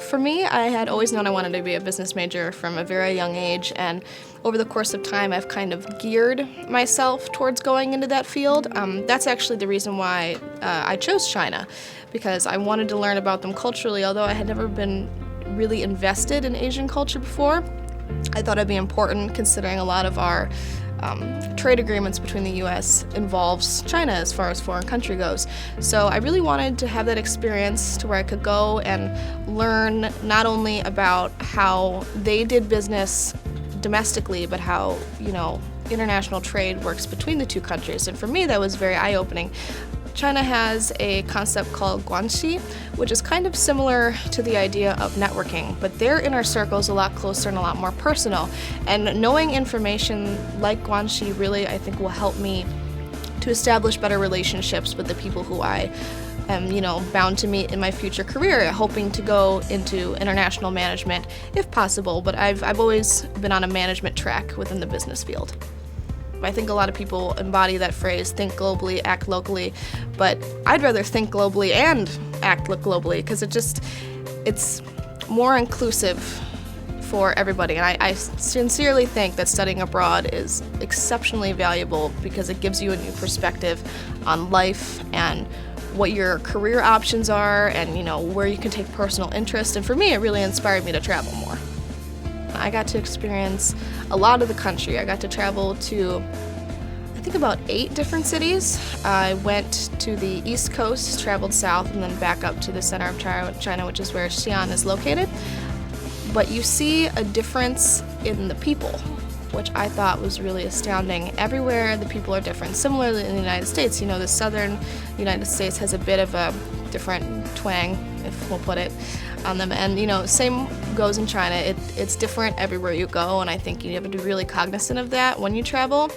For me, I had always known I wanted to be a business major from a very young age, and over the course of time, I've kind of geared myself towards going into that field. That's actually the reason why I chose China, because I wanted to learn about them culturally. Although I had never been really invested in Asian culture before, I thought it'd be important, considering a lot of our trade agreements between the U.S. involves China as far as foreign country goes. So I really wanted to have that experience to where I could go and learn not only about how they did business domestically, but how, international trade works between the two countries. And for me, that was very eye-opening. China has a concept called guanxi, which is kind of similar to the idea of networking, but their inner circle is a lot closer and a lot more personal. And knowing information like guanxi really, I think, will help me to establish better relationships with the people who I am, bound to meet in my future career, hoping to go into international management if possible. But I've always been on a management track within the business field. I think a lot of people embody that phrase, think globally, act locally, but I'd rather think globally and act globally, because it's more inclusive for everybody. And I sincerely think that studying abroad is exceptionally valuable because it gives you a new perspective on life and what your career options are and, where you can take personal interest. And for me, it really inspired me to travel more. I got to experience a lot of the country. I got to travel to, I think, about 8 different cities. I went to the East Coast, traveled south, and then back up to the center of China, which is where Xi'an is located. But you see a difference in the people, which I thought was really astounding. Everywhere the people are different. Similarly in the United States, the southern United States has a bit of a different twang, if we'll put it, on them. And, same goes in China. It's different everywhere you go, and I think you have to be really cognizant of that when you travel.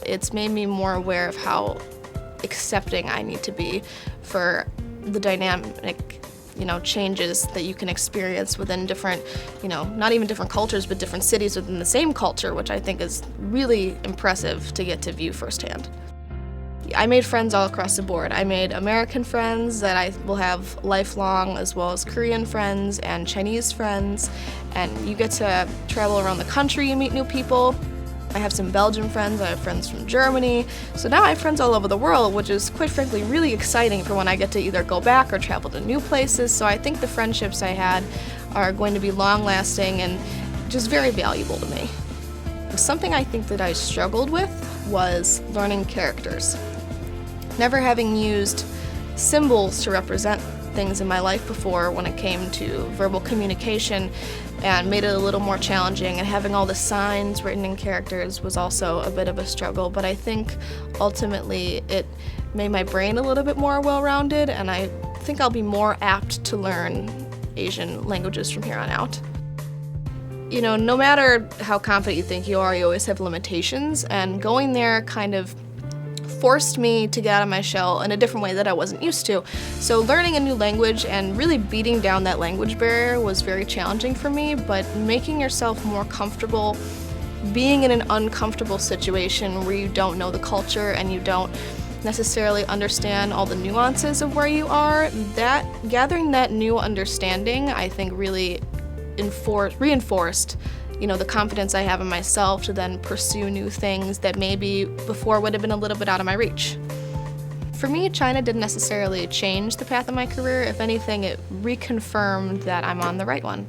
It's made me more aware of how accepting I need to be for the dynamic, changes that you can experience within different, not even different cultures, but different cities within the same culture, which I think is really impressive to get to view firsthand. I made friends all across the board. I made American friends that I will have lifelong, as well as Korean friends and Chinese friends. And you get to travel around the country, you meet new people. I have some Belgian friends, I have friends from Germany. So now I have friends all over the world, which is quite frankly really exciting for when I get to either go back or travel to new places. So I think the friendships I had are going to be long-lasting and just very valuable to me. Something I think that I struggled with was learning characters. Never having used symbols to represent things in my life before when it came to verbal communication, and made it a little more challenging, and having all the signs written in characters was also a bit of a struggle, but I think ultimately it made my brain a little bit more well-rounded, and I think I'll be more apt to learn Asian languages from here on out. No matter how confident you think you are, you always have limitations, and going there kind of forced me to get out of my shell in a different way that I wasn't used to. So learning a new language and really beating down that language barrier was very challenging for me, but making yourself more comfortable being in an uncomfortable situation where you don't know the culture and you don't necessarily understand all the nuances of where you are, that gathering that new understanding, I think, really reinforced the confidence I have in myself to then pursue new things that maybe before would have been a little bit out of my reach. For me, China didn't necessarily change the path of my career. If anything, it reconfirmed that I'm on the right one.